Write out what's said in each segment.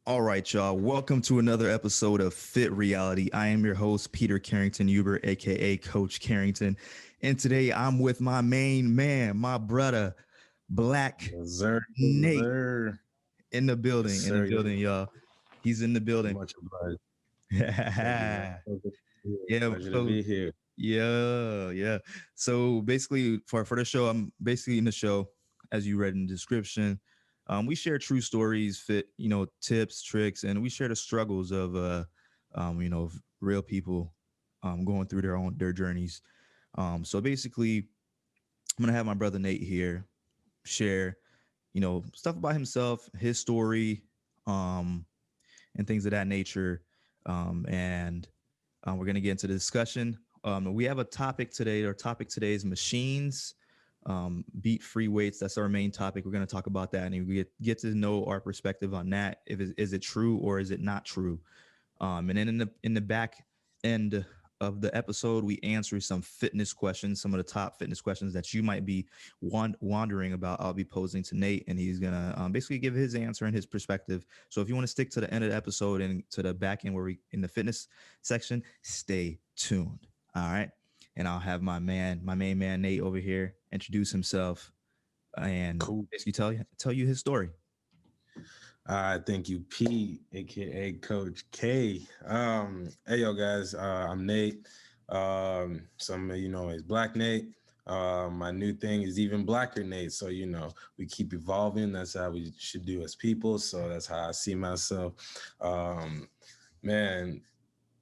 All right, y'all. Welcome to another episode of Fit Reality. I am your host, Peter Carrington Huber, aka Coach Carrington. And today I'm with my main man, my brother, Black Yes, sir. Yes, Nate, sir. in the Yes, building, sir. Yes, y'all. He's in the building. much obliged. Thank you, man. Yeah, Pleasure to so be here. yeah. So basically, for the show, I'm basically in the show, as you read in the description. We share true stories, fit tips, tricks, and we share the struggles of real people going through their journeys. So basically, I'm gonna have my brother Nate here share stuff about himself, his story, um, and things of that nature. And we're going to get into the discussion. We have a topic today. Our topic today is machines, beat free weights. That's our main topic. We're going to talk about that and we get to know our perspective on that. Is it true or is it not true? And then in the back end of the episode, we answer some fitness questions, some of the top fitness questions that you might be wondering about. I'll be posing to Nate, and he's gonna basically give his answer and his perspective. So if you want to stick to the end of the episode and to the back end where we in the fitness section, stay tuned. All right, and I'll have my main man Nate over here introduce himself and Cool. basically tell you his story. All right. Thank you, Pete, aka Coach K. Hey, yo, guys. I'm Nate. Some of you know is Black Nate. My new thing is even Blacker Nate. So we keep evolving. That's how we should do as people. So that's how I see myself. Um, man,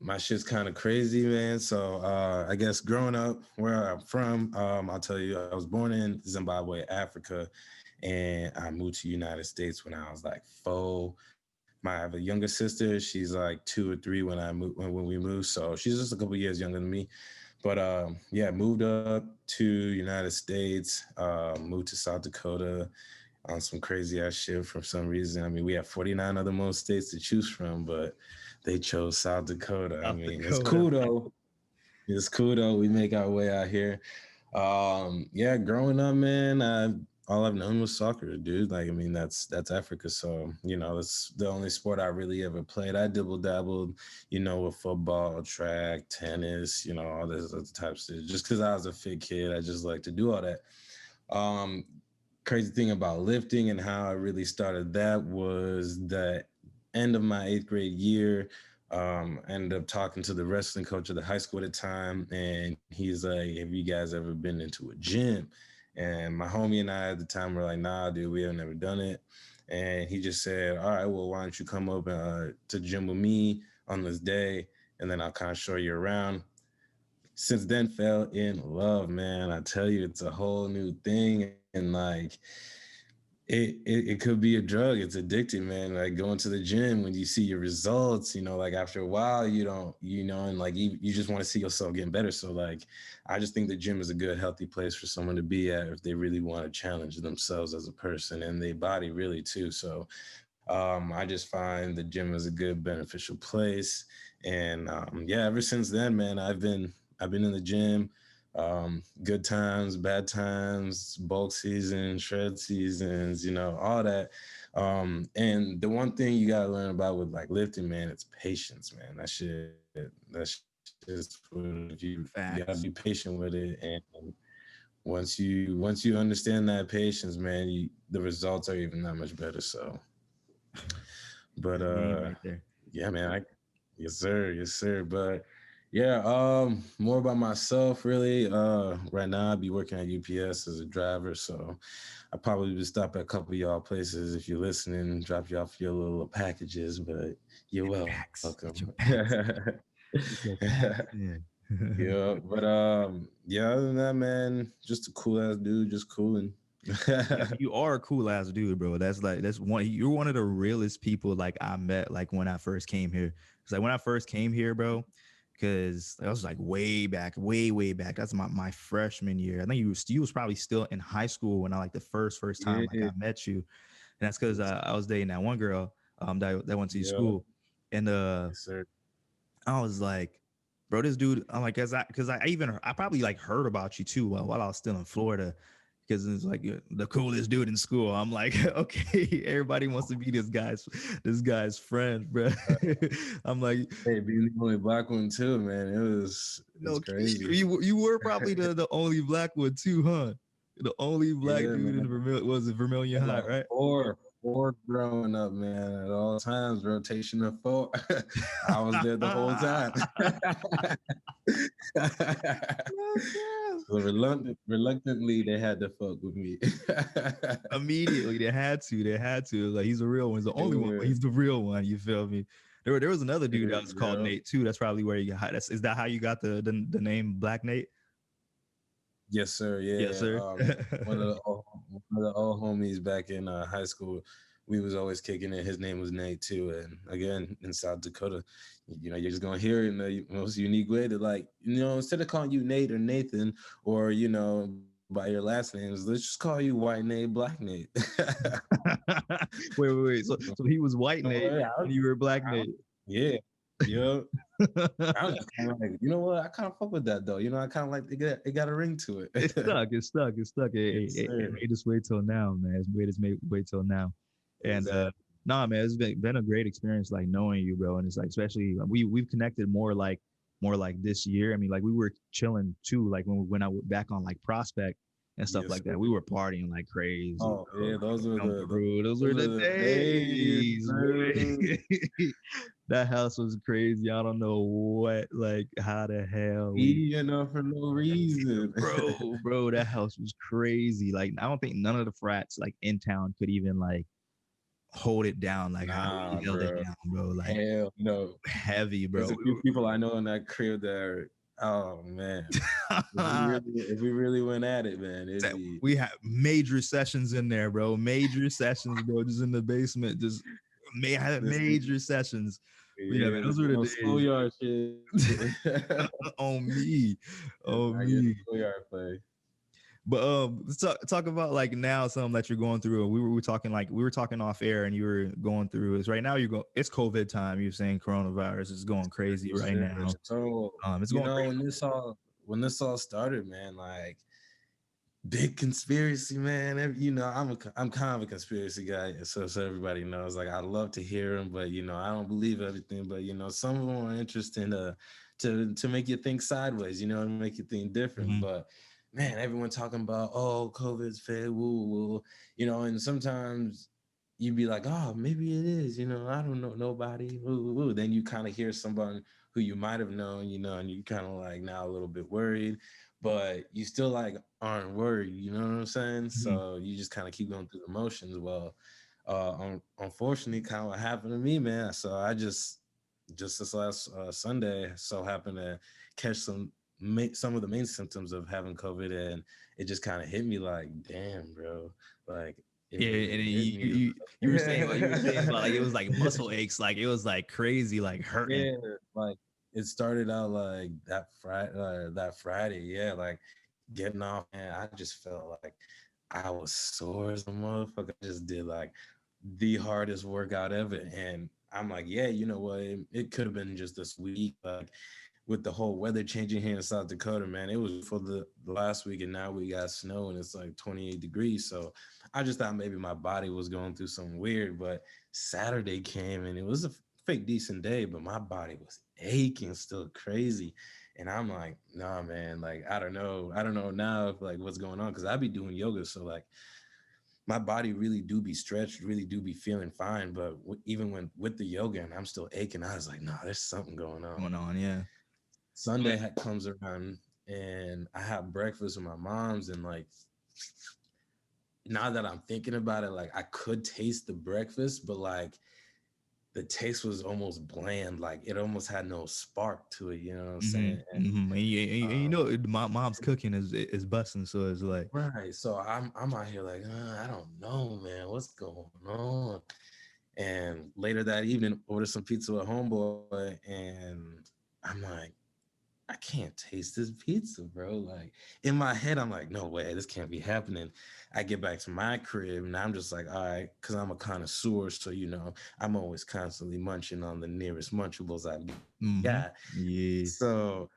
my shit's kind of crazy, man. So I guess growing up where I'm from, I'll tell you, I was born in Zimbabwe, Africa, and I moved to the United States when I was like 4. I have a younger sister. She's like 2 or 3 when I moved when we moved. So she's just a couple years younger than me. But yeah, moved up to United States, moved to South Dakota on some crazy ass shit for some reason. I mean, we have 49 other most states to choose from, but they chose South Dakota. I South mean, it's Dakota. cool though. It's cool though. We make our way out here. Yeah, growing up, man, all I've known was soccer, dude. Like, I mean, that's Africa. So, that's the only sport I really ever played. I dibble dabbled, with football, track, tennis, all this other types of shit. Just because I was a fit kid, I just like to do all that. Um, Crazy thing about lifting and how I really started that was the end of my 8th grade year. I ended up talking to the wrestling coach of the high school at the time, and he's like, "Have you guys ever been into a gym?" And my homie and I at the time were like, "Nah, dude, we have never done it." And he just said, "All right, well, why don't you come up to the gym with me on this day, and then I'll kind of show you around." Since then, fell in love, man. I tell you, it's a whole new thing, and like it could be a drug. It's addicting, man. Like going to the gym when you see your results, like after a while, you don't, and like you just want to see yourself getting better. So like, I just think the gym is a good, healthy place for someone to be at if they really want to challenge themselves as a person and their body really too. So I just find the gym is a good, beneficial place. And yeah, ever since then, man, I've been in the gym. Good times, bad times, bulk seasons, shred seasons, all that. And the one thing you gotta learn about with like lifting, man, it's patience, man. That shit is what you gotta Facts. be patient with it. And once you understand that patience, man, the results are even that much better. So, but Good game right there. yeah, man, yes sir, yes sir. But yeah, more about myself really. Right now I be working at UPS as a driver, so I probably would stop at a couple of y'all places if you're listening, drop you off your little packages, but you're Get welcome. packs. Get your packs. Get your packs in. Yeah, but yeah, other than that, man, just a cool ass dude, just cooling. You are a cool ass dude, bro. That's one. You're one of the realest people like I met like when I first came here. It's like when I first came here, bro. Because that was like way back, way back. That's my freshman year. I think you was probably still in high school when I like the first time like Yeah, I met you, and that's because I was dating that one girl that went to your yeah, school, and yes, sir. I was like, bro, this dude. I'm like, cause I probably like heard about you too while I was still in Florida, because it's like the coolest dude in school. I'm like, okay, everybody wants to be this guy's friend, bro. I'm like, Hey, being the only black one too, man. It's no, crazy. you were probably the only black one too, huh? The only black Yeah, dude in man. Was it Vermilion High, Like right? four growing up, man. At all times, rotation of four. I was there the whole time. So reluctantly, they had to fuck with me. Immediately, they had to. They had to. Like he's the real one. He's the only one, but Yeah, he's the real one. You feel me? There was another dude that was called yeah. Nate too. That's probably where you got. Is that how you got the name Black Nate? Yes, sir. Yes, Yeah. sir. One of the old homies back in high school, we was always kicking it. His name was Nate too. And again, in South Dakota, you're just gonna hear it in the most unique way to like, instead of calling you Nate or Nathan or by your last names, let's just call you White Nate, Black Nate. Wait. So he was white So, Nate yeah, and you were Black Nate. yeah, yeah. I was just kind of like, you know what? I kind of fuck with that though. I kind of like it got a ring to It's it. stuck. It's stuck. It's stuck. Yes, It sir. made us wait till now, man. It's made wait till now. And Exactly. nah, man, it's been a great experience, like knowing you, bro. And it's like, especially we've connected more like this year. I mean, like we were chilling too, like when we went out back on like Prospect and stuff Yes, like sir. that. We were partying like crazy, Oh bro. yeah, those Like, are come the through. Those were those the are the days, days, bro. bro. That house was crazy. I don't know how the hell we Eating up for no reason. bro, that house was crazy. Like, I don't think none of the frats like in town could even like hold it down like how we Nah, held it bro. down, bro. Like Hell no. heavy, There's bro. a few people I know in that crib that are, oh man. If we really went at it, man, it'd be We had major sessions in there, bro. Major sessions, bro. Just in the basement, just had this major sessions. But yeah, man, yeah, those this were ain't the no days. schoolyard shit. On me, It's on not your me. schoolyard play. But let's talk about like now something that you're going through. We were talking off air, and you were going through is right now. It's COVID time. You're saying coronavirus is going crazy Yes, right sir. now. So, It's going crazy. when this all started, man, like big conspiracy, man. I'm kind of a conspiracy guy, so everybody knows. Like I love to hear them, but I don't believe everything. But some of them are interesting to make you think sideways, and make you think different. Mhm. But man, everyone talking about COVID's fake, woo woo, and sometimes you'd be like, oh, maybe it is, I don't know nobody, woo woo woo. Then you kind of hear someone who you might have known, and you kind of like now a little bit worried, but you still like aren't worried, you know what I'm saying? Mhm. So you just kind of keep going through the motions. Well, unfortunately, kind of what happened to me, man. So I just this last Sunday, so happened to catch some of the main symptoms of having COVID, and it just kind of hit me like, damn, bro, like it Yeah, really and then hit you, me. you you were saying about like it was like muscle aches, like it was like crazy, like hurting. Yeah, like it started out like that Friday, yeah, like getting off, man. I just felt like I was sore as a motherfucker. I just did like the hardest workout ever, and I'm like, yeah, you know what? It could have been just this week, like with the whole weather changing here in South Dakota, man. It was for the last week, and now we got snow, and it's like 28 degrees. So I just thought maybe my body was going through something weird, but Saturday came, and it was a fake decent day, but my body was aching still crazy. And I'm like, nah, man, like I don't know now if like what's going on, because I be doing yoga, so like my body really do be stretched, really do be feeling fine. But even when with the yoga and I'm still aching, I was like, no, there's something going on. Going on, yeah. Sunday comes around, and I have breakfast with my mom's, and like now that I'm thinking about it, like I could taste the breakfast, but like the taste was almost bland, like it almost had no spark to it. You know what I'm saying? And And you um, know, my mom's cooking is busting, so it's like, right, so I'm out here like, I don't know, man, what's going on? And later that evening, ordered some pizza with homeboy, and I'm like, I can't taste this pizza, bro. Like in my head, I'm like, no way, this can't be happening. I get back to my crib, and I'm just like, all right, because I'm a connoisseur, so I'm always constantly munching on the nearest Munchables I've got. yeah. So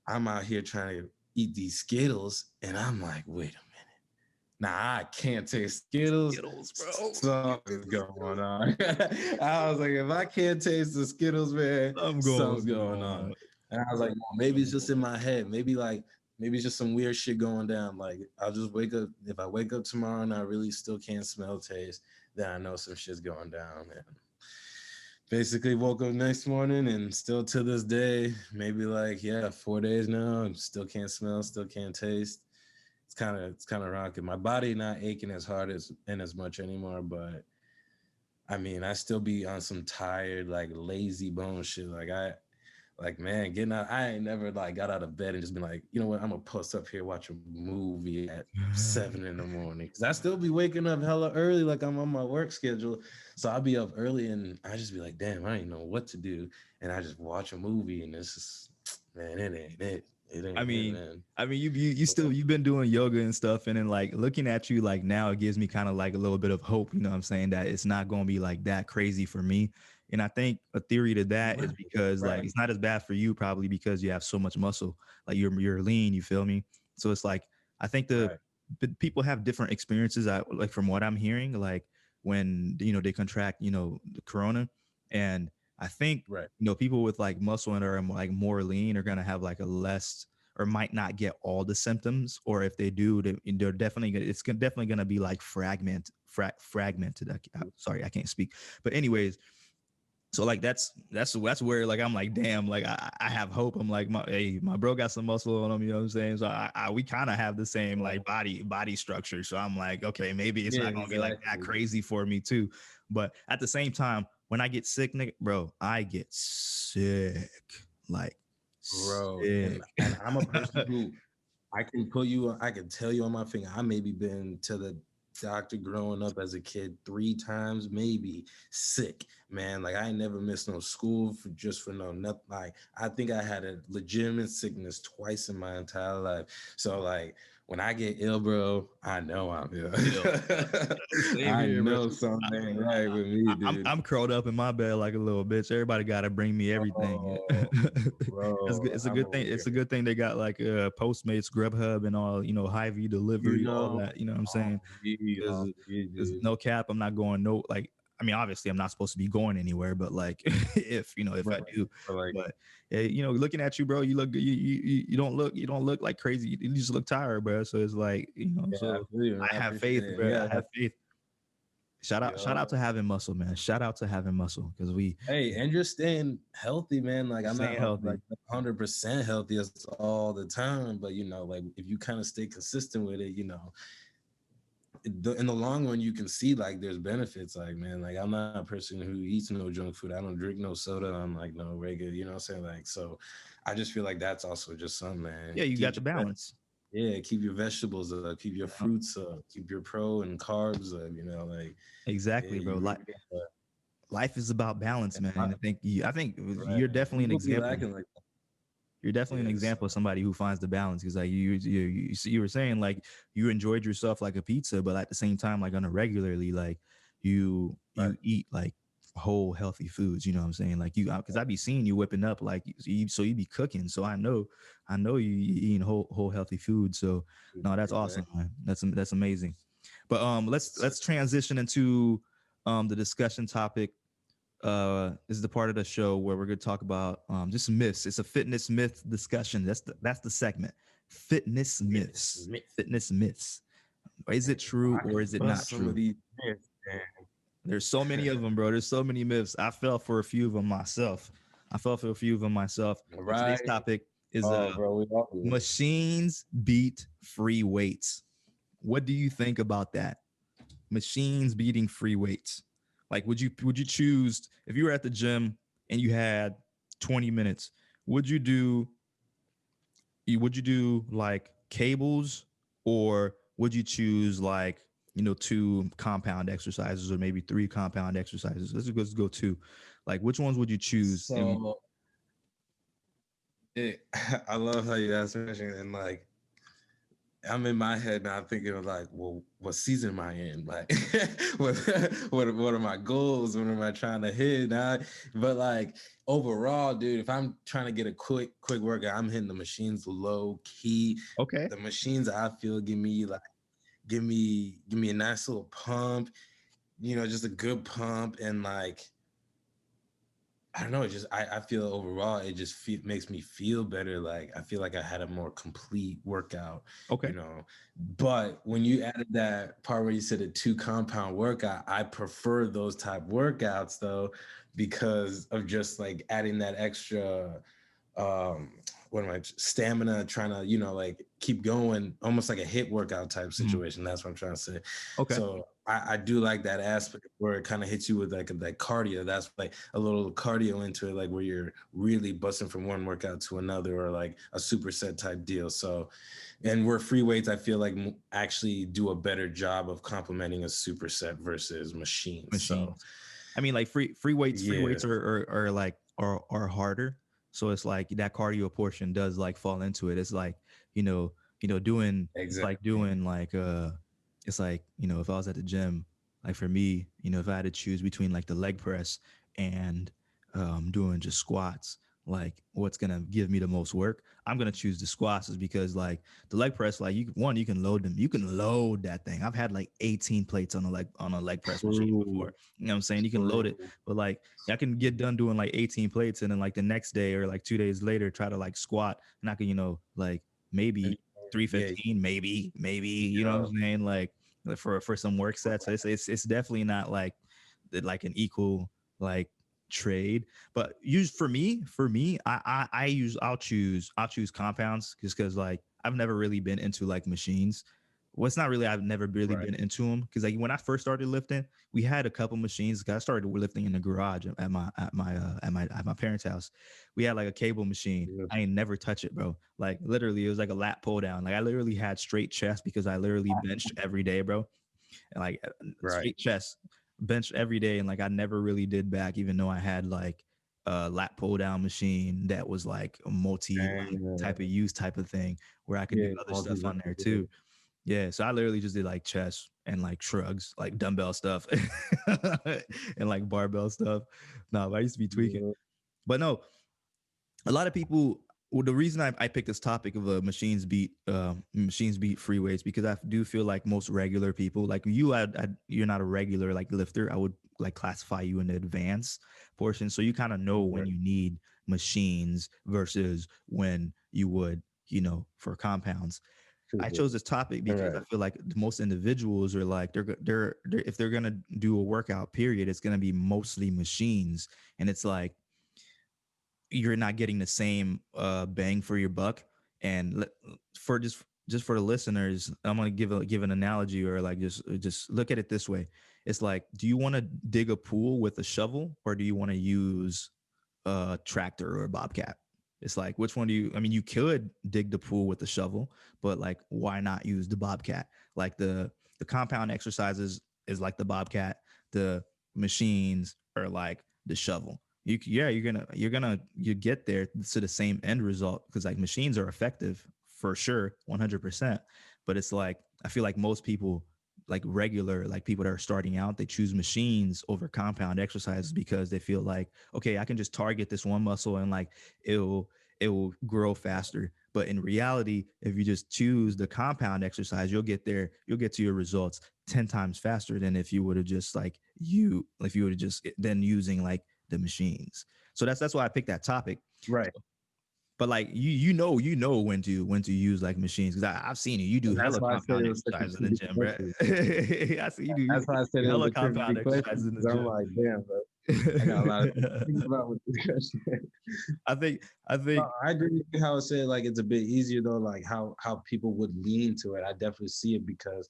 I'm out here trying to eat these Skittles, and I'm like, wait a minute. Nah, I can't taste Skittles. Skittles, bro. Something's going on. I was like, if I can't taste the Skittles, man, I'm something's going going on. on. And I was like, well, maybe it's just in my head. Maybe it's just some weird shit going down. Like I'll just wake up. If I wake up tomorrow and I really still can't smell taste, then I know some shit's going down. And basically woke up next morning and still to this day, maybe like, yeah, 4 days now, and still can't smell, still can't taste. It's kind of rocking. My body not aching as hard as much anymore, but I mean, I still be on some tired, like lazy bone shit. Like man, getting out. I ain't never like got out of bed and just been like, you know what? I'm gonna post up here, watch a movie at 7 in the morning. Cause I still be waking up hella early, like I'm on my work schedule. So I'll be up early and I just be like, damn, I ain't know what to do, and I just watch a movie, and it's just, man, it ain't it. It I ain't it, mean, man. you still you've been doing yoga and stuff, and then like looking at you like now, it gives me kind of like a little bit of hope. You know what I'm saying? That it's not going to be like that crazy for me. And I think a theory to that is Right, because like right, it's not as bad for you probably because you have so much muscle. Like you're lean. You feel me? So it's like I think right, people have different experiences. I like from what I'm hearing, like when they contract the corona, and I think right. people with like muscle and are like more lean are gonna have like a less or might not get all the symptoms, or if they do, they're definitely definitely gonna be like fragmented. Sorry, I can't speak. But anyways, so like that's where like I'm like damn, like I have hope. I'm like my bro got some muscle on him, you know what I'm saying? So we kind of have the same Right. like body structure. So I'm like, okay, maybe it's Yeah, not gonna be like that exactly, crazy for me too. But at the same time, when I get sick, nigga, bro, I get sick, like bro. And sick. I'm a person who I can tell you on my finger, I maybe been to the doctor growing up as a kid 3 times, maybe sick, man. Like I ain't never missed no school for no nothing. Like I think I had a legitimate sickness twice in my entire life. So like when I get ill, bro, I know I'm ill. Ill. Same I here, bro. know something ain't right with me, dude. I'm curled up in my bed like a little bitch. Everybody got to bring me everything. Oh, bro, It's a I'm good over thing. here. It's a good thing they got like Postmates, Grubhub, and all Hy-Vee delivery, all that. You know what I'm saying? Because Dude. no cap, I'm not going no like. I mean, obviously, I'm not supposed to be going anywhere, but like, if Right. I do, But like, but looking at you, bro, you look, you don't look like crazy. You just look tired, bro. So it's like, yeah, I so feel you, man. I I have appreciate faith, it. And bro. yeah, I have faith. Shout out yeah. to having muscle, man. Shout out to having muscle because we Hey, and you're staying healthy, man. Like I'm staying not like healthy. 100% healthy all the time, but like if you kind of stay consistent with it, in the long run, you can see like there's benefits. Like man, like I'm not a person who eats no junk food. I don't drink no soda. I'm like no regular. You know what I'm saying? Like so, I just feel like that's also just something, man. Yeah, you got the balance. Yeah, keep your vegetables up, keep your Yeah, fruits up, keep your pro and carbs up. Like yeah, exactly, bro. you Like really got life is about balance, man. And I think right. you're definitely an People be example. lacking like You're definitely an yeah. So example of somebody who finds the balance because like you were saying like you enjoyed yourself like a pizza, but at the same time like on a regularly like right. you eat like whole healthy foods. You know what I'm saying? Like you because I be seeing you whipping up like so you be cooking. So I know you eating whole healthy food. So no, that's awesome, Exactly. man. That's amazing. But let's transition into the discussion topic. This is the part of the show where we're going to talk about just myths. It's a fitness myth discussion. That's the segment. Fitness Fitness myths. myth. Fitness myths. Is it true I or can is it not bust some of true? these myths, There's so many of them, bro. There's so many myths. I fell for a few of them myself. man. But today's Right? topic is Oh, bro, we all do. machines beat free weights. What do you think about that? Machines beating free weights. Like, would you choose if you were at the gym and you had 20 minutes? Would you do like cables, or would you choose like two compound exercises or maybe three compound exercises? Let's go two. Like, which ones would you choose? And So it, I love how you asked me that question, and like I'm in my head now thinking of like, well, what season am I in? Like, what, what are my goals? What am I trying to hit? Now, but like overall, dude, if I'm trying to get a quick workout, I'm hitting the machines low key. okay, The machines I feel give me like give me a nice little pump, just a good pump, and like I don't know, it just I feel overall it just makes me feel better. Like I feel like I had a more complete workout, Okay. you know. But when you added that part where you said a 2 compound workout, I prefer those type workouts though, because of just like adding that extra um what am I stamina, trying to like keep going, almost like a hit workout type Mhm. situation. That's what I'm trying to say. Okay. So I do like that aspect where it kind of hits you with like that cardio. That's like a little cardio into it, like where you're really busting from one workout to another, or like a superset type deal. So, and where free weights, I feel like actually do a better job of complementing a superset versus machines. So Machines. I mean, like free yeah, weights are like are harder. So it's like that cardio portion does like fall into it. It's like, you know, doing it's like exactly. doing like it's like, if I was at the gym, like for me, if I had to choose between like the leg press and doing just squats, like what's gonna give me the most work, I'm gonna choose the squats, is because like the leg press, like you can load them, you can load that thing. I've had like 18 plates on a leg press machine True, before. You know what I'm saying? You can load it, true. but like I can get done doing like 18 plates, and then like the next day or like 2 days later try to like squat, and I can, like And maybe yeah, 315, maybe, you know what yeah, I'm saying? Like for some work sets. So it's definitely not like an equal like trade. But use for me, I'll choose compounds, just because like I've never really been into like machines. Well, it's not really, I've never really right. been into them, because like when I first started lifting, we had a couple machines. 'Cause I started lifting in the garage at my parents' house. We had like a cable machine. Yeah, I ain't never touch it, bro. Like literally, it was like a lat pull down. Like I literally had straight chest because I literally benched every day, bro. And like right. straight chest, bench every day, and like I never really did back, even though I had like a lat pull down machine that was like a multi like And type of use type of thing, where I could do yeah, other stuff on there multi. too. Yeah, so I literally just did like chest and like shrugs, like dumbbell stuff, and like barbell stuff. No, I used to be tweaking, Yeah, but no, a lot of people. Well, the reason I picked this topic of machines beat free weights, because I do feel like most regular people, like you, you're not a regular like lifter. I would like classify you in the advanced portion, so you kind of know when right. you need machines versus when you would, for compounds. I True. chose this topic because I Right. feel like most individuals are like they're if they're gonna do a workout period, it's gonna be mostly machines, and it's like you're not getting the same bang for your buck. And for just for the listeners, I'm gonna give an analogy, or like just look at it this way. It's like, do you want to dig a pool with a shovel, or do you want to use a tractor or a bobcat? It's like, which one do you? I mean, you could dig the pool with the shovel, but like, why not use the bobcat? Like the compound exercises is like the bobcat. The machines are like the shovel. Yeah, you get there to the same end result, because like machines are effective for sure, 100%. But it's like I feel like most people, like regular like people that are starting out, they choose machines over compound exercises because they feel like, okay, I can just target this one muscle and like it'll it will grow faster. But in reality, if you just choose the compound exercise, you'll get to your results 10 times faster than if you would have just like you if you would have just then using like the machines. So that's why I picked that topic. Right. But like you know when to use like machines, because I've seen you. You do And that's hella why I said compound it was such a exercises in the tricky gym, bro. question. I see you That's why I said do it was hella a tricky compound exercises question in the because I'm gym. like, damn, bro, I got a lot of things to think about with this question. I think I No, think I agree with you how it said like it's a bit easier though, like how people would lean to it. I definitely see it because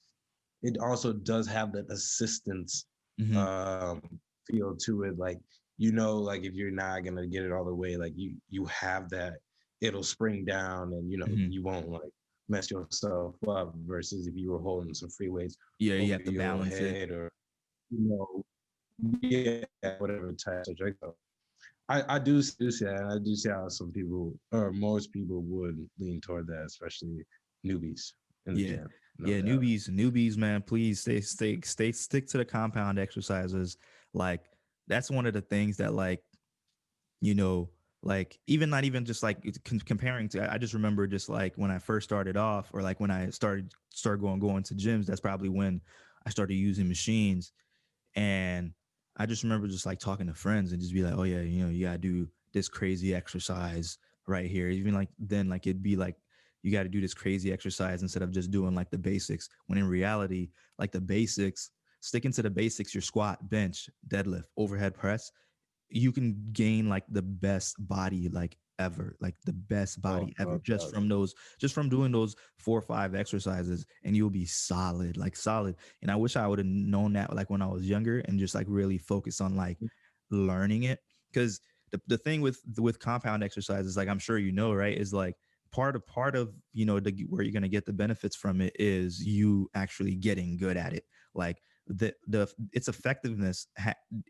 it also does have that assistance mhm, um feel to it. Like, like if you're not gonna get it all the way, like you have that, it'll spring down and mhm. you won't like mess yourself up versus if you were holding some free weights Yeah, you over have to your balance it. head or you know, yeah, whatever type of drink. I do see that. And I do see how some people or most people would lean toward that, especially newbies in the Yeah. gym, no Yeah, doubt. newbies, man, please stick to the compound exercises. Like that's one of the things that like, you know, like even not even just like comparing to, I just remember just like when I first started off, or like when I started going to gyms, that's probably when I started using machines. And I just remember just like talking to friends and just be like, oh yeah, you gotta do this crazy exercise right here. Even like then like it'd be like you gotta do this crazy exercise instead of just doing like the basics. When in reality, like the basics, sticking to the basics, your squat, bench, deadlift, overhead press, you can gain like the best body like ever, like the best Oh, body ever, no just doubt. from those, just from doing those 4 or 5 exercises, and you'll be solid, like solid. And I wish I would have known that like when I was younger and just like really focus on like learning it. Because the thing with compound exercises, like I'm sure you know, right, is like part of where you're going to get the benefits from it is you actually getting good at it. Like the its effectiveness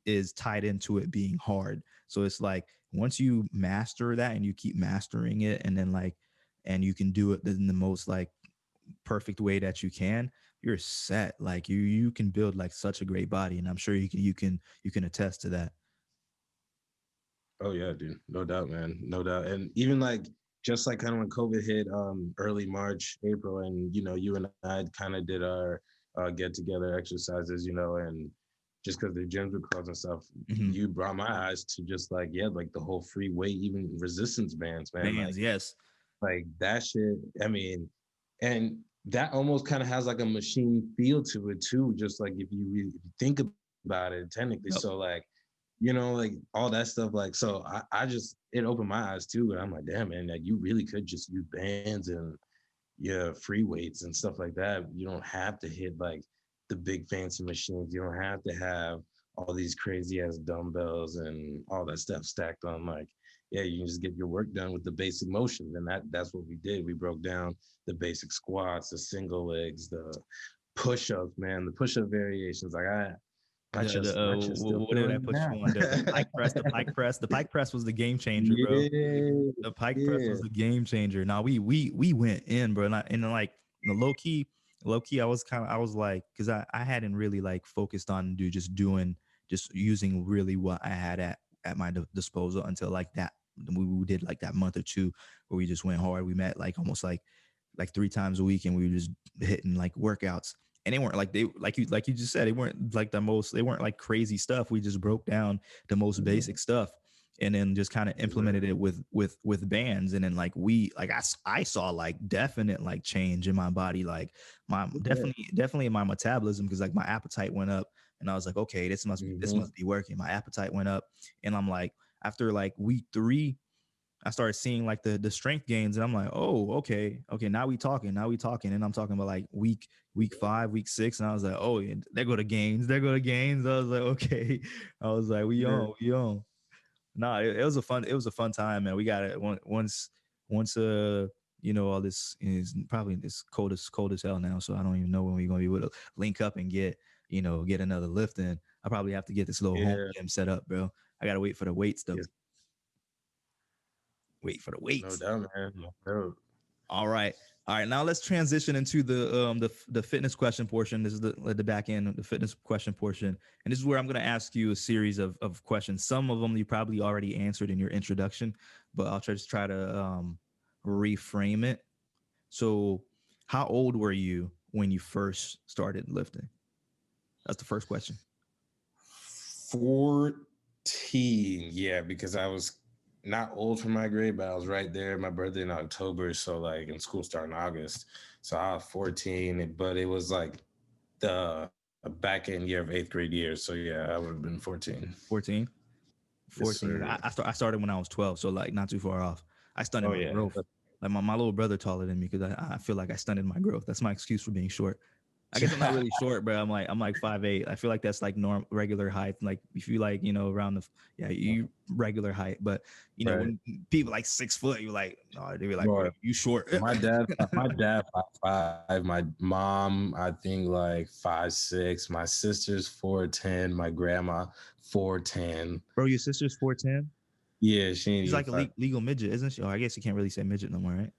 is tied into it being hard. So it's like once you master that and you keep mastering it, and then like and you can do it in the most like perfect way that you can, you're set. Like you can build like such a great body, and I'm sure you can attest to that. Oh yeah, dude. No doubt, man. No doubt. And even like just like kind of when COVID hit early March, April, and you and I kind of did our get together exercises, and just because the gyms were closed and stuff, Hmm. you brought my eyes to just like, yeah, like the whole free weight, even resistance bands, man. Bands, yes. Like that shit, I mean, and that almost kind of has like a machine feel to it too, just like if you think about it technically. Yep. So like like all that stuff. Like, so I just, it opened my eyes too. And I'm like, damn, man, like you really could just use bands and yeah, free weights and stuff like that. You don't have to hit like the big fancy machines. You don't have to have all these crazy ass dumbbells and all that stuff stacked on. Like, yeah, you can just get your work done with the basic motion. And that's what we did. We broke down the basic squats, the single legs, the push-ups, man, the push-up variations. Like my chest still What did I feeling put that. you on? The pike press was the game changer, bro. Yeah, The pike press yeah. was the game changer. Now we went in, bro, and then, like the low key, I was like, because I hadn't really like focused on just using really what I had at my disposal until like that. We did like that month or two where we just went hard. We met like almost like 3 times a week, and we were just hitting like workouts. And they weren't like you just said, they weren't like they weren't like crazy stuff. We just broke down the most basic stuff, and then just kind of implemented it with bands. And then like I saw like definite like change in my body, like my definitely in my metabolism, because like my appetite went up, and I was like, okay, this Mm-hmm. must be working. My appetite went up, and I'm like, after like week 3, I started seeing like the strength gains, and I'm like, oh, okay, now we talking, and I'm talking about like week 5, week 6, and I was like, oh, yeah, there go the gains, there go the gains. I was like, okay, I was like, Yeah. we on. No, it was a fun time, man. We got it once all this is probably it's cold as hell now, so I don't even know when we're gonna be able to link up and get another lift in. I probably have to get this little home Yeah. gym set up, bro. I gotta wait for the weights though. Yes. Wait for the No weights. doubt, man. No doubt. All right. All right. Now let's transition into the fitness question portion. This is the back end, the fitness question portion. And this is where I'm gonna ask you a series of questions. Some of them you probably already answered in your introduction, but I'll try to reframe it. So how old were you when you first started lifting? That's the first question. 14. Yeah, because I was not old for my grade, but I was right there. My birthday in October, so like, and school started in August. So I was 14, but it was like the back end year of eighth grade year. So yeah, I would have been 14. 14. Yes, 14. sir. I started when I was 12, so like not too far off. I stunted Oh my yeah. growth. Like my little brother taller than me, because I feel like I stunted my growth. That's my excuse for being short. I guess I'm not really short, but I'm like 5'8". I feel like that's like regular height. Like if you like, around you regular height. But Right. when people like 6 foot, you're like, oh, they be like, bro, Boy, you short. my dad 5'5", my mom I think like 5'6", my sister's 4'10", my grandma 4'10". Bro, your sister's 4'10". Yeah, she ain't She's even like a five. legal midget, isn't she? Oh, I guess you can't really say midget no more, right?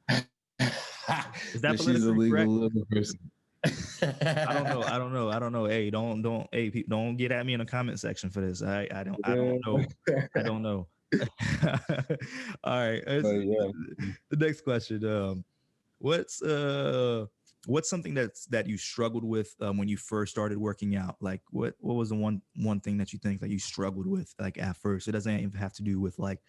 Is that But she's a politically legal correct? little person. I don't know. I don't know. I don't know. Hey, don't hey, don't get at me in the comment section for this. I don't know. I don't know. All right. But yeah. The next question. What's what's something that you struggled with when you first started working out? Like what was the one thing that you think that you struggled with like at first? It doesn't even have to do with like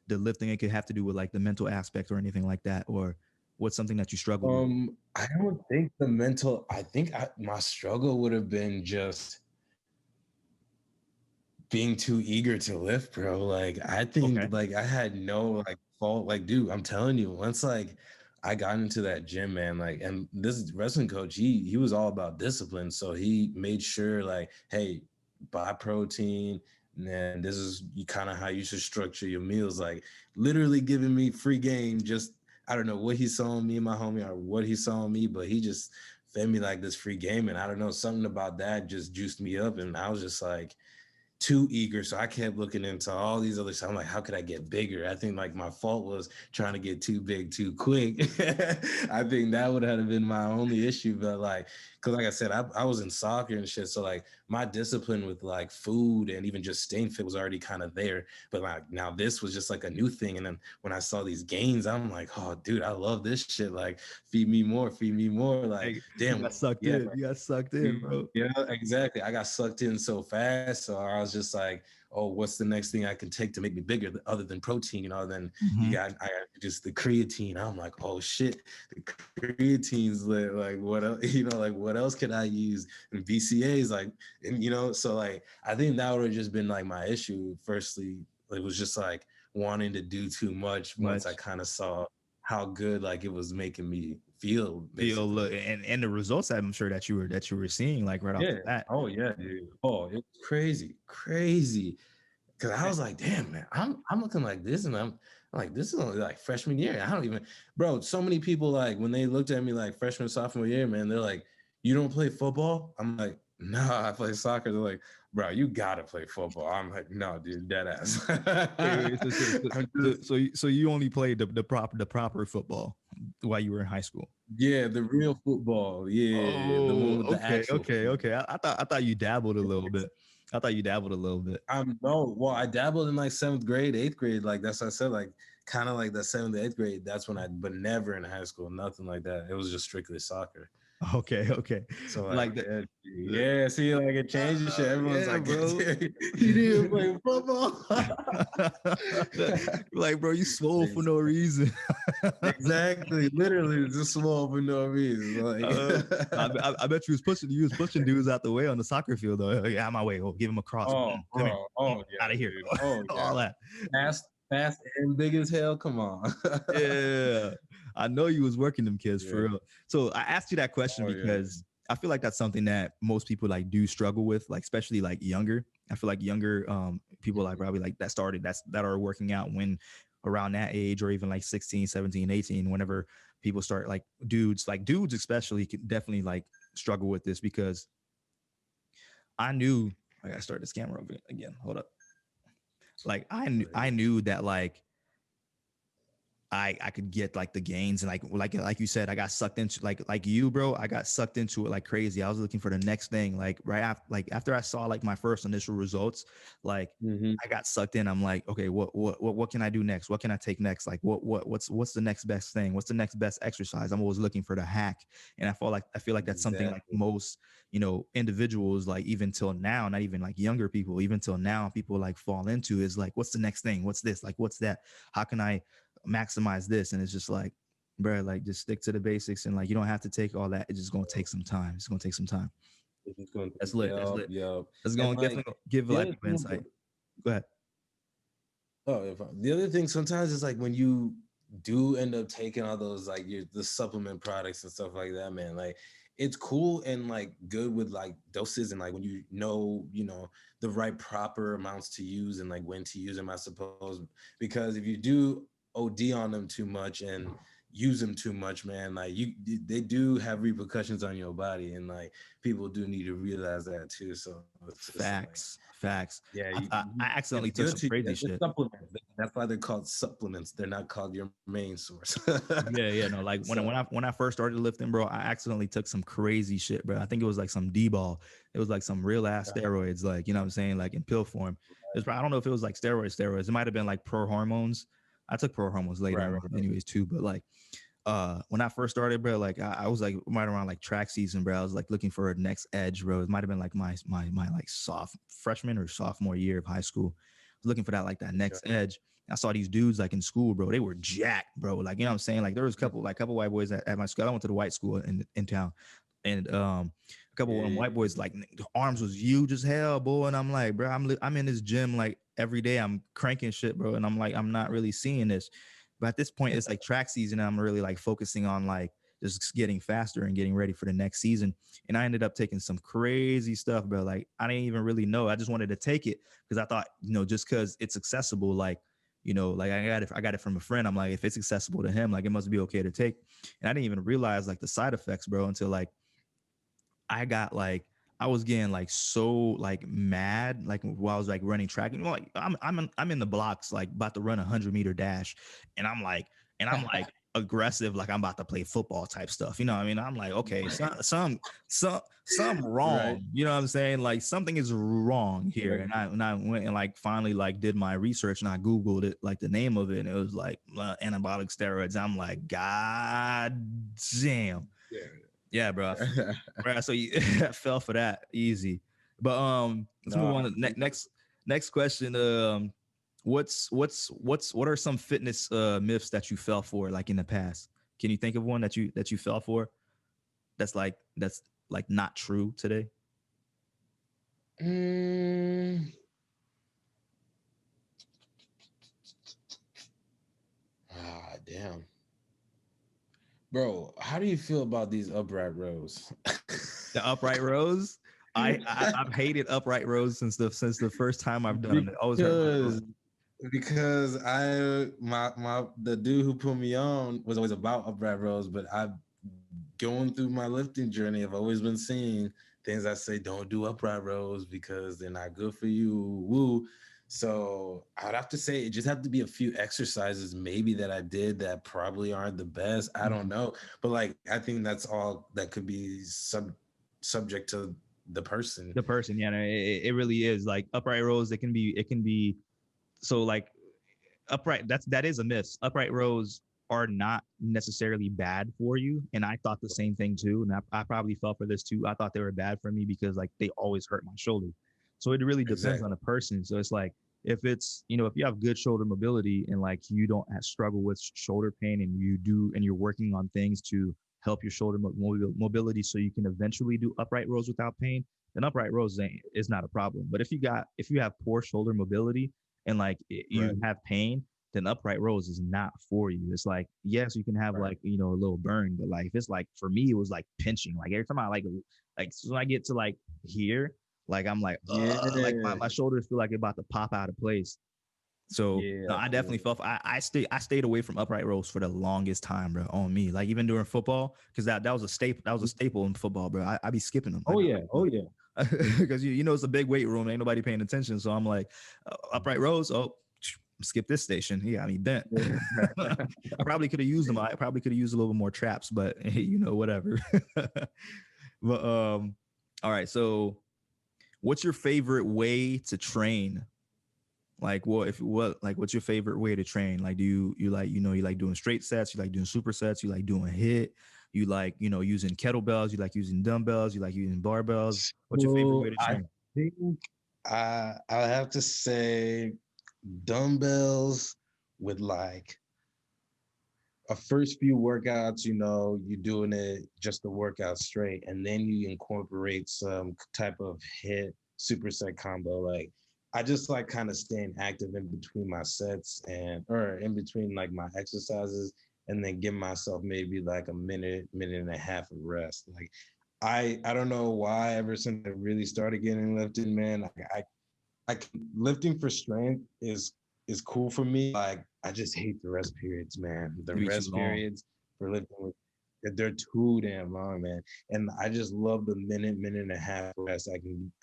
the lifting. It could have to do with like the mental aspect or anything like that. Or what's something that you struggled with? I don't think the mental. I think my struggle would have been just being too eager to lift, bro. Like I Okay. think like I had no like fault. Like, dude, I'm telling you, once like I got into that gym, man, like, and this wrestling coach, he was all about discipline. So he made sure, like, hey, buy protein, and this is kind of how you should structure your meals. Like, literally giving me free game. Just I don't know what he saw in me and my homie, or what he saw in me, but he just fed me like this free game, and I don't know, something about that just juiced me up, and I was just like too eager. So I kept looking into all these other stuff. I'm like, how could I get bigger? I think like my fault was trying to get too big too quick. I think that would have been my only issue. But like, cause like I said, I was in soccer and shit. So like my discipline with like food and even just staying fit was already kind of there. But like now this was just like a new thing. And then when I saw these gains, I'm like, oh dude, I love this shit. Like feed me more, feed me more. Like, Hey, you damn, got sucked yeah. in. You got sucked in, bro. Yeah, exactly. I got sucked in so fast. So I was just like, oh, what's the next thing I can take to make me bigger other than protein? You know, then Mhm. I got just the creatine. I'm like, oh shit, the creatine's lit. Like what else, you know, like what else can I use? And BCA's like, and you know, so like I think that would have just been like my issue. Firstly, it was just like wanting to do too much once I Much kind of saw how good like it was making me feel, feel basically. and the results I'm sure that you were seeing like right off Yeah. the bat. Oh yeah, dude. Oh, it was crazy, crazy. Cause I Eh, was like, damn, man, I'm looking like this, and I'm like, this is only like freshman year. I don't even, bro. So many people like when they looked at me like freshman, sophomore year, man, they're like, you don't play football? I'm like, nah, I play soccer. They're like, bro, you gotta play football. I'm like, no, dude, dead ass. wait, I'm just so you only played the proper football while you were in high school. yeah, the real football. Yeah, the Oh, one with the okay, actual okay, football. okay. I thought you dabbled a little bit. I thought you dabbled a little bit. I'm no, well, I dabbled in like seventh grade, eighth grade. Like that's what I said, like kind of like the seventh, eighth grade. That's when but never in high school, nothing like that. It was just strictly soccer. Okay, okay. So like, Like that. yeah, yeah, see, like it changes shit. Everyone's Yeah, like, bro. you didn't play football. Like, bro, you swole for no reason. Exactly, literally just small for no reason. Like, Uh, I bet you was pushing dudes out the way on the soccer field though. Like, out my way. Oh, give him a cross. oh, Come here. bro, oh Out of yeah, here. dude, oh yeah, All that. fast, fast and big as hell. Come on. Yeah. I know you was working them kids for Yeah. real. So I asked you that question Oh yeah. because I feel like that's something that most people like do struggle with, like especially like younger. I feel like younger people like probably like that are working out when around that age or even like 16, 17, 18, whenever people start like dudes especially can definitely like struggle with this because I knew I gotta start this camera over again. Hold up. Like I knew that like I could get like the gains and like you said, I got sucked into like you, bro. I got sucked into it like crazy. I was looking for the next thing. Like right after after I saw like my first initial results, like Mm-hmm. I got sucked in. I'm like, okay, what can I do next? What can I take next? Like what's the next best thing? What's the next best exercise? I'm always looking for the hack. And I feel like that's something like Exactly. most, individuals, like even till now, not even like younger people, even till now, people like fall into is like, what's the next thing? What's this? Like, what's that? How can I maximize this? And it's just like, bro, like just stick to the basics and like you don't have to take all that. It's just gonna take some time. It's gonna take some time. It's just going to, That's lit. That's yep, lit. yep. That's And gonna like definitely give the like other people thing, insight. Go ahead. oh, the other thing sometimes is like when you do end up taking all those like the supplement products and stuff like that, man. Like it's cool and like good with like doses and like when you know the right proper amounts to use and like when to use them, I suppose. Because if you do OD on them too much and use them too much, man, like they do have repercussions on your body, and like people do need to realize that too. So it's just like Facts. Facts. yeah, I it's accidentally took good some to crazy it's shit. supplements. That's why they're called supplements. They're not called your main source. Yeah, yeah, no. Like So when I first started lifting, bro, I accidentally took some crazy shit, bro. I think it was like some D-ball. It was like some real ass uh, steroids, like you know what I'm saying, like in pill form. I don't know if it was like steroids. It might have been like pro hormones. I took pro hormones later Right, on, right, right. anyways, too. But like, when I first started, bro, like I was like right around like track season, bro. I was like looking for a next edge, bro. It might have been like my like freshman or sophomore year of high school. I was looking for that like that Okay. next edge. I saw these dudes like in school, bro. They were jacked, bro. Like, you know what I'm saying? Like there was a couple white boys at my school. I went to the white school in town. And a couple of them Yeah. white boys, like the arms was huge as hell, boy. And I'm like, bro, I'm in this gym like every day. I'm cranking shit, bro. And I'm like, I'm not really seeing this. But at this point, it's like track season. And I'm really like focusing on like just getting faster and getting ready for the next season. And I ended up taking some crazy stuff, bro. Like I didn't even really know. I just wanted to take it because I thought, just because it's accessible, like, like I got it from a friend. I'm like, if it's accessible to him, like it must be okay to take. And I didn't even realize like the side effects, bro, until like I got like I was getting like so like mad like while I was like running track. Like I'm in the blocks like about to run 100-meter dash, and I'm like aggressive like I'm about to play football type stuff. You know what I mean? I'm like, okay, some Right. wrong. You know what I'm saying? Like something is wrong here. Right. And I went and like finally like did my research and I googled it like the name of it and it was like anabolic steroids. I'm like, God damn. Yeah, bro. Right, so you fell for that easy. But let's move No, on to next question. What are some fitness myths that you fell for like in the past? Can you think of one that you fell for that's like not true today? mm, damn. Bro, how do you feel about these upright rows? The upright rows. I've hated upright rows since the first time I've done them. It always hurt my because shoulder. because I my the dude who put me on was always about upright rows, but I've going through my lifting journey, I've always been seeing things that say don't do upright rows because they're not good for you. Woo. So I'd have to say it just have to be a few exercises maybe that I did that probably aren't the best. I don't Mhm. know. But like I think that's all that could be subject to the person. The person, yeah, no, it really is like upright rows. It can be so like upright that is a myth. Upright rows are not necessarily bad for you, and I thought the same thing too, and I probably fell for this too. I thought they were bad for me because like they always hurt my shoulder. So it really depends on Exactly. the person. So it's like if you have good shoulder mobility and like you don't struggle with shoulder pain and you're working on things to help your shoulder mobility so you can eventually do upright rows without pain, then upright rows is not a problem. But if you have poor shoulder mobility and like Right. you have pain, then upright rows is not for you. It's like, yes, you can have Right. like, a little burn, but like, if it's like, for me, it was like pinching. Like every time I like, so when I get to like here, like, I'm like Yeah. my shoulders feel like they're about to pop out of place. So Yeah, no, I I feel definitely it. felt, I stayed away from upright rows for the longest time, bro, on me. Like even during football, cause that was a staple in football, bro. I be skipping them. Oh yeah, oh yeah. Because it's a big weight room, ain't nobody paying attention. So I'm like, upright rows. Oh, skip this station. He got me bent. I probably could have used them. I probably could have used a little bit more traps, but whatever. But all right. So, what's your favorite way to train? Like, what's your favorite way to train? Like, do you like you like doing straight sets? You like doing supersets? You like doing hit? You like using kettlebells? You like using dumbbells? You like using barbells? What's your favorite way So to I train? think I have to say dumbbells with like a first few workouts, you doing it just the workout straight, and then you incorporate some type of hit superset combo. Like I just like kind of staying active in between my sets and or in between like my exercises, and then give myself maybe like a minute and a half of rest. Like I don't know why ever since I really started getting lifting, man, lifting for strength is cool for me. Like I just hate the rest periods, man. The Maybe too rest long. periods for lifting, they're too damn long, man. And I just love the minute and a half rest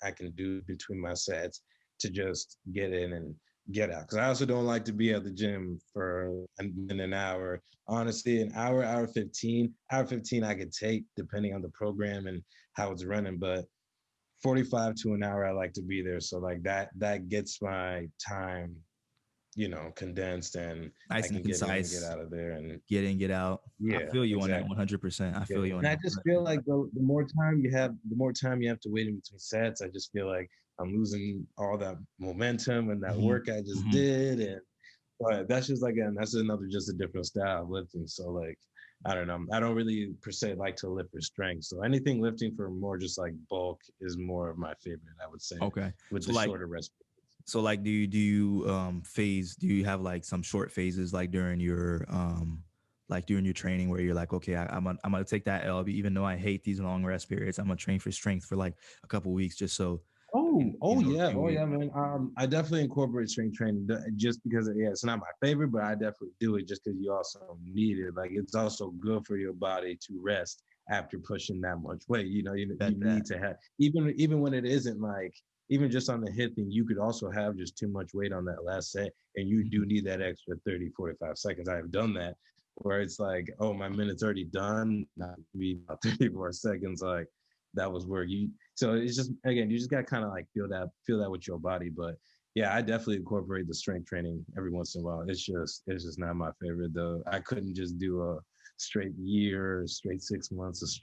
I can do between my sets to just get in and get out. Because I also don't like to be at the gym for an hour. Honestly, an hour 15 I could take depending on the program and how it's running. But 45 to an hour I like to be there. So like that gets my time, condensed, and I Nice and can get in and get concise. out of there. And Get in, get out. I yeah, feel you on that exactly. 100%. I Yeah. feel you on And I that just feel 100%. like the more time you have, the more time you have to wait in between sets. I just feel like I'm losing all that momentum and that Hmm. work I just Hmm. did. And but that's just, again, that's another, just a different style of lifting. So like, I don't know. I don't really per se like to lift for strength. So anything lifting for more just like bulk is more of my favorite, I would say, Okay. with So the like, shorter rest. do you have like some short phases like during your training where you're like, okay, I'm gonna take that L, even though I hate these long rest periods. I'm gonna train for strength for like a couple weeks just so I Oh, can, oh do. yeah, man. I definitely incorporate strength training just because, yeah, it's not my favorite, but I definitely do it just because you also need it. Like, it's also good for your body to rest after pushing that much weight. You Bet need that. to have, even when it isn't like, even just on the hip thing, you could also have just too much weight on that last set, and you Mhm. do need that extra 30, 45 seconds. I have done that where it's like, oh, my minute's already done. Not be about 30 more seconds. Like, that was where you, so it's just, again, you just got to kind of like feel that with your body. But yeah, I definitely incorporate the strength training every once in a while. It's just not my favorite though. I couldn't just do a straight year, straight 6 months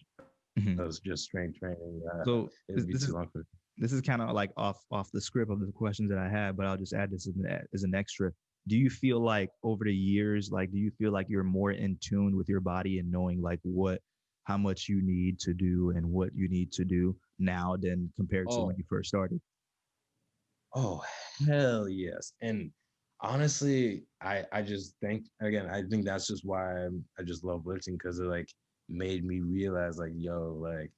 Mhm. of just strength training. So It would be this too is long for me. kind of like off the script of the questions that I had, but I'll just add this as an extra. Do you feel like over the years, like, do you feel like you're more in tune with your body and knowing like how much you need to do and what you need to do now than compared to Oh, when you first started? oh, hell yes. And honestly, I just think, again, I think that's just why I just love lifting, because it like made me realize like, yo, like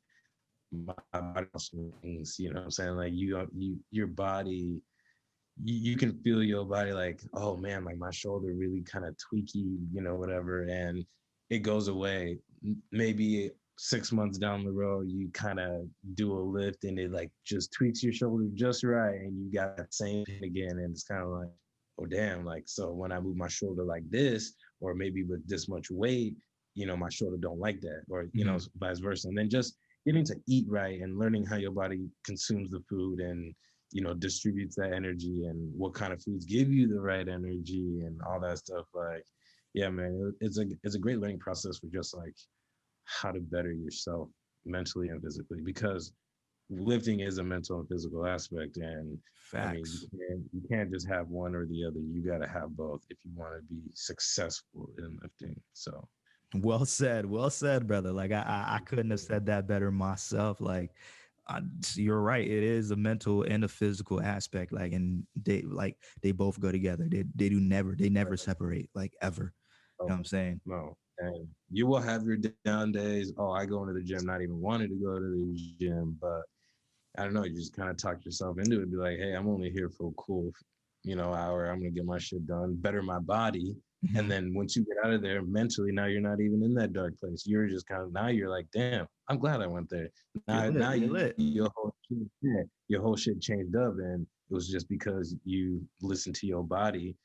my body also things, you know what I'm saying? Like, your body, you can feel your body like, oh man, like my shoulder really kind of tweaky, whatever, and it goes away. Maybe 6 months down the road, you kind of do a lift and it like just tweaks your shoulder just right, and you got that same pain again, and it's kind of like, oh damn, like, so when I move my shoulder like this, or maybe with this much weight, my shoulder don't like that, or Hmm. vice versa. And then just getting to eat right and learning how your body consumes the food, and distributes that energy, and what kind of foods give you the right energy and all that stuff. Like, yeah, man, it's a great learning process for just like how to better yourself mentally and physically, because lifting is a mental and physical aspect. And I mean, Facts. you can't just have one or the other. You got to have both if you want to be successful in lifting. So Well said, brother. Like I couldn't have said that better myself. Like I, you're right. It is a mental and a physical aspect. Like, and they both go together. They never separate. Like ever. You know no, what I'm saying? no. And you will have your down days. Oh, I go into the gym not even wanting to go to the gym, but I don't know, you just kind of talk yourself into it, be like, hey, I'm only here for a cool, hour. I'm gonna get my shit done, better my body. And Mhm. then once you get out of there mentally, now you're not even in that dark place. You're just kind of, now you're like, damn, I'm glad I went there. You're lit. Now You're lit. your whole shit changed up, and it was just because you listened to your body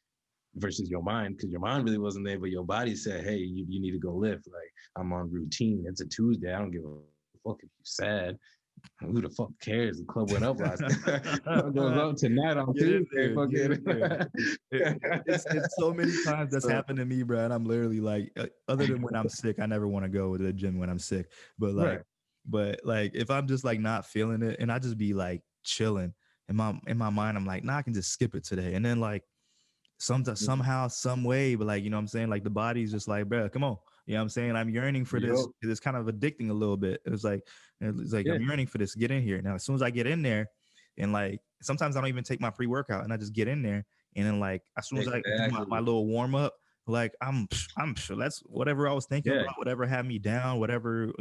versus your mind, because your mind really wasn't there, but your body said, hey, you need to go lift. Like, I'm on routine. It's a Tuesday. I don't give a fuck if you're sad. Who the fuck cares? The club went up last night. Club goes up tonight on Get in Tuesday. there. Get in Fucking. there. It's so many times that's So happened to me, bro. And I'm literally like, other than when I'm sick, I never want to go to the gym when I'm sick. But like, right. if I'm just like not feeling it, and I just be like chilling in my mind, I'm like, nah, I can just skip it today. And then like somehow, some way, but like, you know what I'm saying? Like the body's just like, bro, come on. You know what I'm saying? I'm yearning for this. Yo. It's kind of addicting a little bit. It's like Yeah. I'm yearning for this. Get in here. Now, as soon as I get in there, and like sometimes I don't even take my pre-workout and I just get in there. And then like as soon as I do my Exactly. little warm-up, like I'm sure that's whatever I was thinking Yeah. about, whatever had me down, whatever,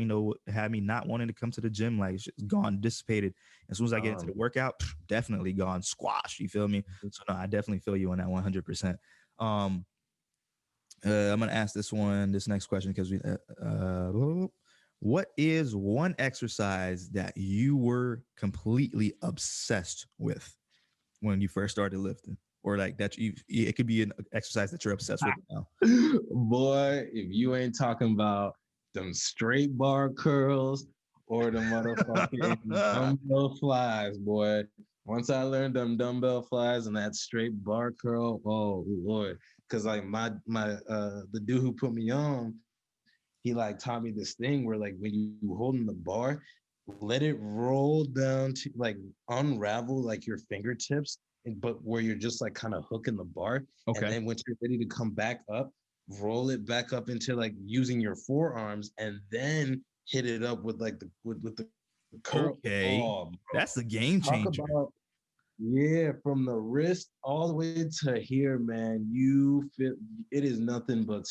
had me not wanting to come to the gym, like it's just gone, dissipated. As soon as I get into the Um. workout, definitely gone, squash. You feel me? So no, I definitely feel you on that 100%. Um, I'm gonna ask this next question because what is one exercise that you were completely obsessed with when you first started lifting, or like that it could be an exercise that you're obsessed with now? Boy, if you ain't talking about them straight bar curls or the motherfucking dumbbell flies, boy. Once I learned them dumbbell flies and that straight bar curl, oh Lord. Cause like my the dude who put me on, he like taught me this thing where like when you hold in the bar, let it roll down to like unravel like your fingertips, but where you're just like kind of hooking the bar. And Okay. then once you're ready to come back up, roll it back up into like using your forearms and then hit it up with like with the curl. Oh, Okay. bro. That's a game Talk changer. about yeah, from the wrist all the way to here, man. You feel it is nothing but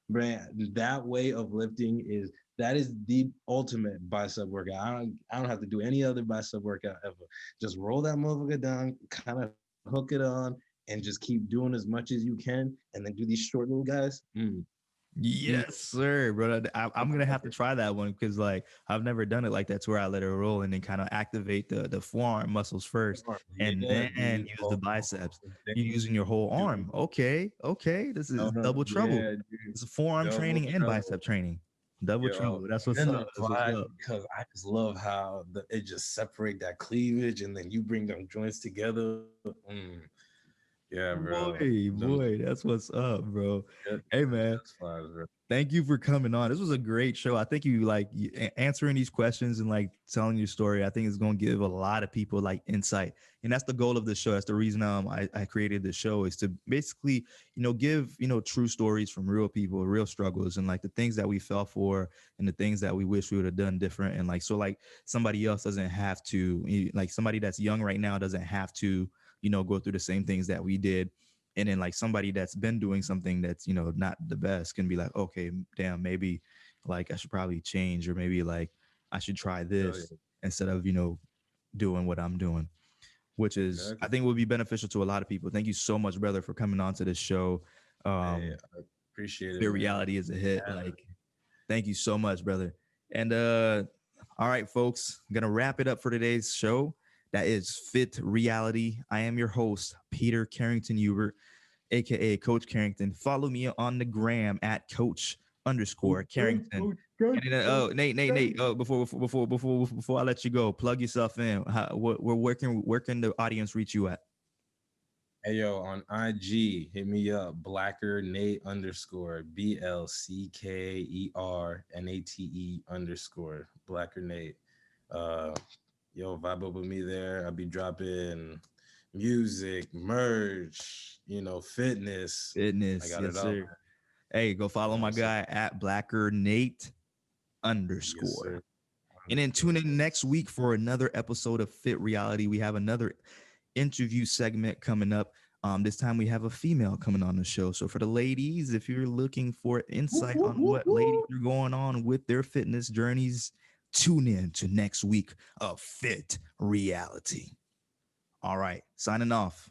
man. That way of lifting is that is the ultimate bicep workout. I don't have to do any other bicep workout ever. Just roll that motherfucker down, kind of hook it on, and just keep doing as much as you can, and then do these short little guys. Mm. Yes, sir, bro. I'm gonna have to try that one because like I've never done it like that, to where I let it roll and then kind of activate the forearm muscles first, and Yeah, then dude. use the Oh, biceps. You're thank using your whole you. arm. Okay, okay. This No, is no, double trouble. yeah, dude. It's a forearm Double training and trouble. bicep training. Double Yo, trouble. That's and what's then up. the That's what's vibe up. because I just love how it just separate that cleavage and then you bring them joints together. Yeah, bro. Boy, that's what's up, bro. Get Hey, them man. chest flies, bro. Thank you for coming on. This was a great show. I think you like answering these questions and like telling your story. I think it's going to give a lot of people like insight, and that's the goal of the show. That's the reason I created the show, is to basically give true stories from real people, real struggles, and like the things that we fell for and the things that we wish we would have done different. And like so like somebody else doesn't have to, like somebody that's young right now doesn't have to go through the same things that we did. And then like somebody that's been doing something that's not the best can be like, okay, damn, maybe like I should probably change, or maybe like I should try Hell this yeah, instead of doing what I'm doing, which is I exactly. think would be beneficial to a lot of people. Thank you so much, brother, for coming on to this show. Hey, um I appreciate it, Fear man. Reality is a Thanks hit. for having Like, thank you so much, brother. And all right, folks, I'm gonna wrap it up for today's show. That is Fit Reality. I am your host, Peter Carrington Hubert, aka Coach Carrington. Follow me on the gram at Coach underscore Carrington. And then, oh, Nate. Oh, before I let you go, plug yourself in. Where can the audience reach you at? Hey yo, on IG, hit me up, Blacker Nate underscore BLCKERNATE underscore Blacker Nate. Uh, yo, vibe up with me there. I'll be dropping music, merch, fitness. I Fitness, got yes, it all, sir. Hey, go man. follow my So, guy at Blacker Nate yes, underscore. sir. And then tune Underscore. in next week for another episode of Fit Reality. We have another interview segment coming up. This time we have a female coming on the show. So for the ladies, if you're looking for Whoop, insight whoop, on whoop, what ladies whoop. are going on with their fitness journeys, tune in to next week of Fit Reality. All right, signing off.